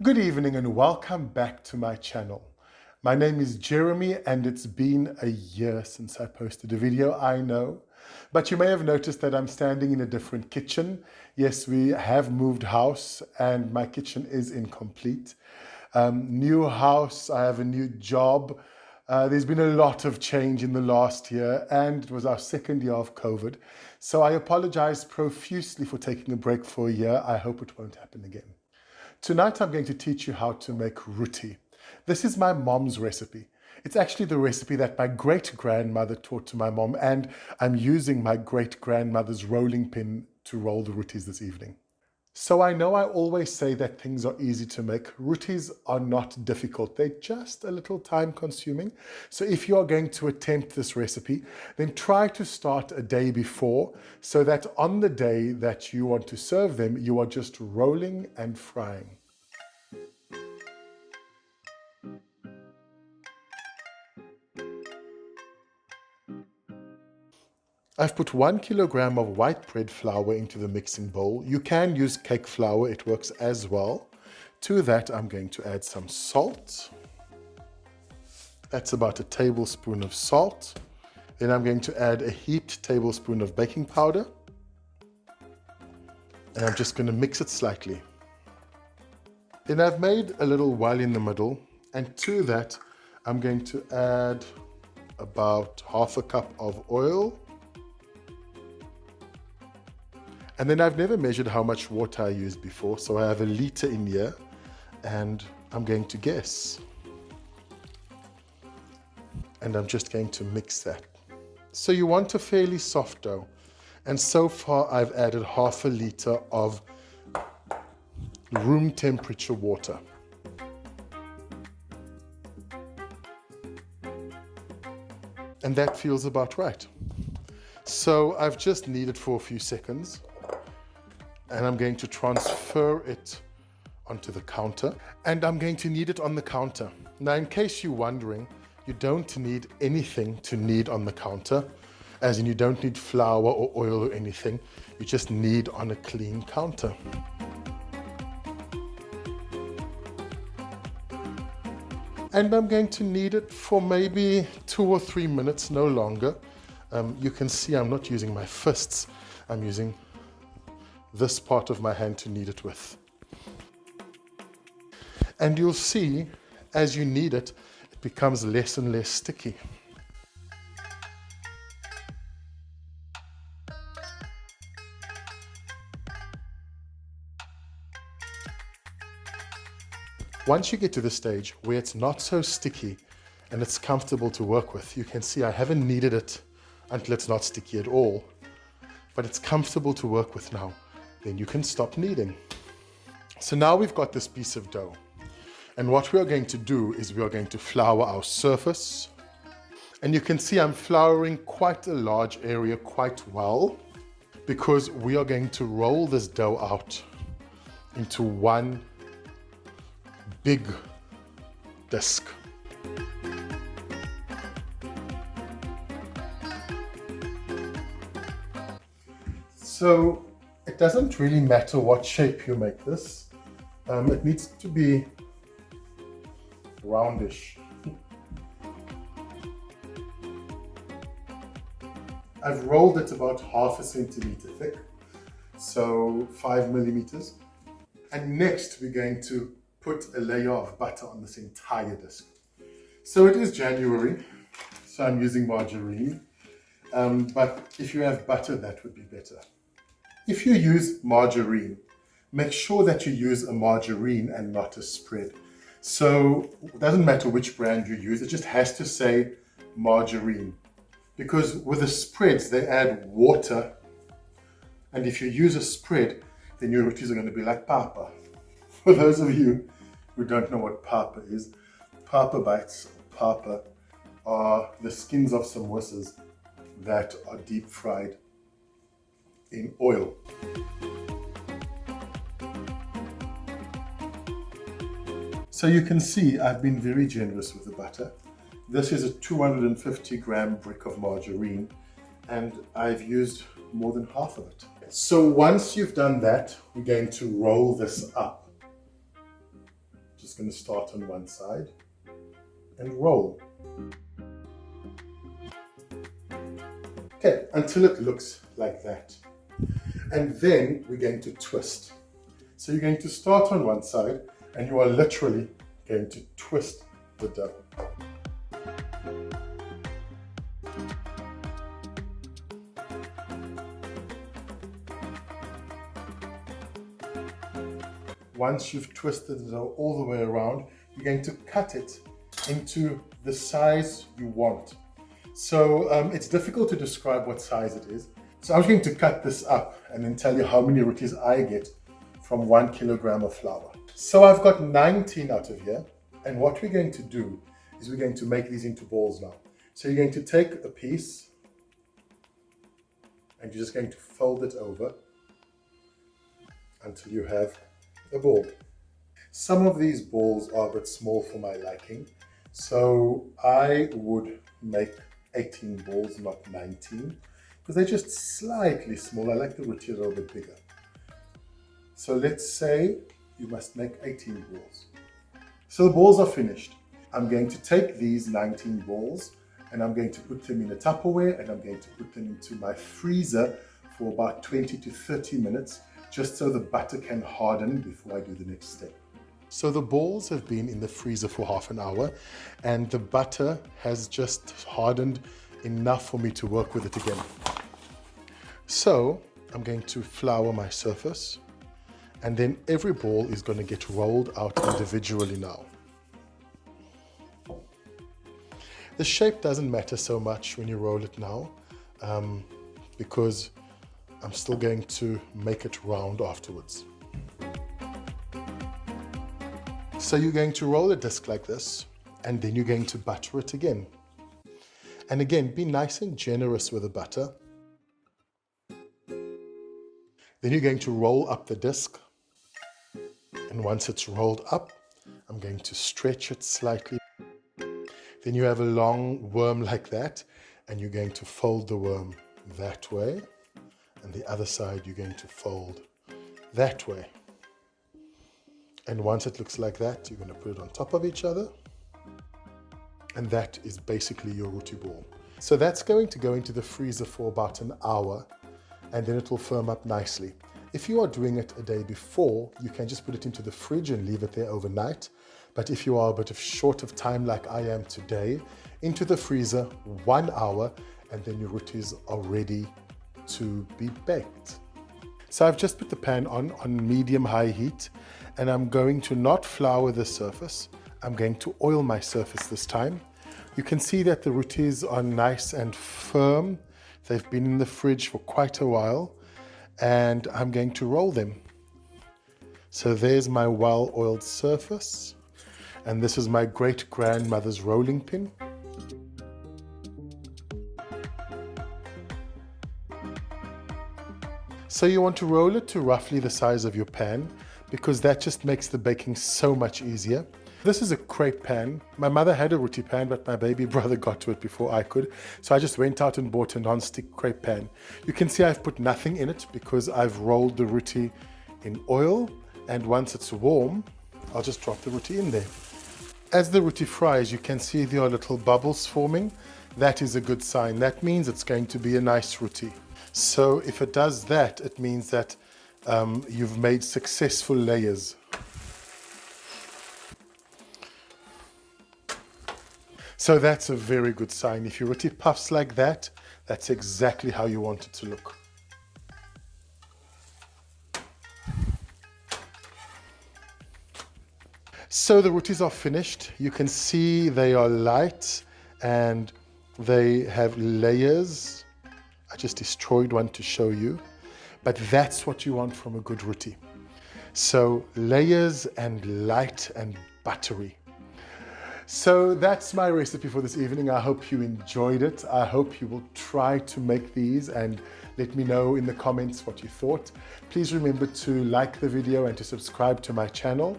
Good evening and welcome back to my channel. My name is Jeremy and it's been a year since I posted a video, I know. But you may have noticed that I'm standing in a different kitchen. Yes, we have moved house and my kitchen is incomplete. New house, I have a new job. There's been a lot of change in the last year and it was our second year of COVID. So I apologize profusely for taking a break for a year. I hope it won't happen again. Tonight I'm going to teach you how to make roti. This is my mom's recipe. It's actually the recipe that my great-grandmother taught to my mom, and I'm using my great-grandmother's rolling pin to roll the rotis this evening. So I know I always say that things are easy to make. Rotis are not difficult. They're just a little time consuming. So if you are going to attempt this recipe, then try to start a day before so that on the day that you want to serve them, you are just rolling and frying. I've put 1 kilogram of white bread flour into the mixing bowl. You can use cake flour, it works as well. To that, I'm going to add some salt. That's about a tablespoon of salt. Then I'm going to add a heaped tablespoon of baking powder. And I'm just going to mix it slightly. Then I've made a little well in the middle. And to that, I'm going to add about half a cup of oil. And then I've never measured how much water I used before, so I have a liter in here, and I'm going to guess. And I'm just going to mix that. So you want a fairly soft dough. And so far I've added half a liter of room temperature water. And that feels about right. So I've just kneaded for a few seconds. And I'm going to transfer it onto the counter, and I'm going to knead it on the counter. Now, in case you're wondering, you don't need anything to knead on the counter, as in you don't need flour or oil or anything. You just knead on a clean counter. And I'm going to knead it for maybe 2 or 3 minutes, no longer. You can see I'm not using my fists, I'm using this part of my hand to knead it with. And you'll see as you knead it, it becomes less and less sticky. Once you get to the stage where it's not so sticky and it's comfortable to work with, you can see I haven't kneaded it until it's not sticky at all, but it's comfortable to work with now. Then you can stop kneading. So now we've got this piece of dough. And what we are going to do is we are going to flour our surface. And you can see I'm flouring quite a large area quite well, because we are going to roll this dough out into one big disc. So it doesn't really matter what shape you make this. It needs to be roundish. I've rolled it about ½ centimeter thick, so 5 millimeters. And next we're going to put a layer of butter on this entire disc. So it is January, so I'm using margarine, but if you have butter, that would be better. If you use margarine, make sure that you use a margarine and not a spread. So it doesn't matter which brand you use, it just has to say margarine. Because with the spreads, they add water. And if you use a spread, then your rotis are going to be like papa. For those of you who don't know what papa is, papa bites, papa, are the skins of samosas that are deep fried in oil. So you can see I've been very generous with the butter. This is a 250 gram brick of margarine, and I've used more than half of it. So once you've done that, we're going to roll this up. just going to start on one side and roll. Okay, until it looks like that. And then we're going to twist. So you're going to start on one side and you are literally going to twist the dough. Once you've twisted the dough all the way around, you're going to cut it into the size you want. So it's difficult to describe what size it is. So I'm going to cut this up and then tell you how many rotis I get from 1 kilogram of flour. So I've got 19 out of here. And what we're going to do is we're going to make these into balls now. So you're going to take a piece and you're just going to fold it over until you have a ball. Some of these balls are a bit small for my liking, so I would make 18 balls, not 19, because they're just slightly small. I like the roti a little bit bigger. So let's say you must make 18 balls. So the balls are finished. I'm going to take these 19 balls and I'm going to put them in a Tupperware and I'm going to put them into my freezer for about 20 to 30 minutes, just so the butter can harden before I do the next step. So the balls have been in the freezer for half an hour and the butter has just hardened enough for me to work with it again. So I'm going to flour my surface and then every ball is going to get rolled out individually now. The shape doesn't matter so much when you roll it now because I'm still going to make it round afterwards. So you're going to roll a disc like this and then you're going to butter it again. And again, be nice and generous with the butter. Then you're going to roll up the disc. And once it's rolled up, I'm going to stretch it slightly. Then you have a long worm like that and you're going to fold the worm that way. And the other side you're going to fold that way. And once it looks like that, you're going to put it on top of each other. And that is basically your roti ball. So that's going to go into the freezer for about an hour and then it will firm up nicely. If you are doing it a day before, you can just put it into the fridge and leave it there overnight. But if you are a bit short of time like I am today, into the freezer 1 hour and then your rotis are ready to be baked. So I've just put the pan on medium-high heat and I'm going to not flour the surface. I'm going to oil my surface this time. You can see that the rotis are nice and firm. They've been in the fridge for quite a while and I'm going to roll them. So there's my well-oiled surface and this is my great-grandmother's rolling pin. So you want to roll it to roughly the size of your pan because that just makes the baking so much easier. This is a crepe pan. My mother had a roti pan, but my baby brother got to it before I could. So I just went out and bought a non-stick crepe pan. You can see I've put nothing in it because I've rolled the roti in oil. And once it's warm, I'll just drop the roti in there. As the roti fries, you can see there are little bubbles forming. That is a good sign. That means it's going to be a nice roti. So if it does that, it means that you've made successful layers. So that's a very good sign. If your roti puffs like that, that's exactly how you want it to look. So the rotis are finished. You can see they are light and they have layers. I just destroyed one to show you, but that's what you want from a good roti. So layers and light and buttery. So that's my recipe for this evening. I hope you enjoyed it. I hope you will try to make these and let me know in the comments what you thought. Please remember to like the video and to subscribe to my channel.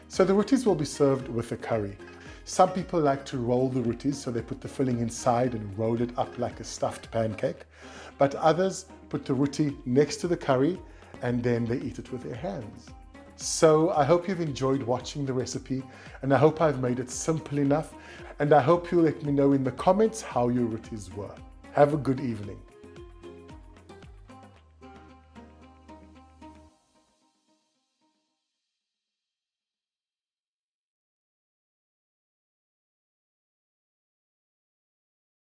So the rotis will be served with a curry. Some people like to roll the rotis, so they put the filling inside and roll it up like a stuffed pancake. But others put the roti next to the curry and then they eat it with their hands. So I hope you've enjoyed watching the recipe, and I hope I've made it simple enough, and I hope you'll let me know in the comments how your rotis were. Have a good evening.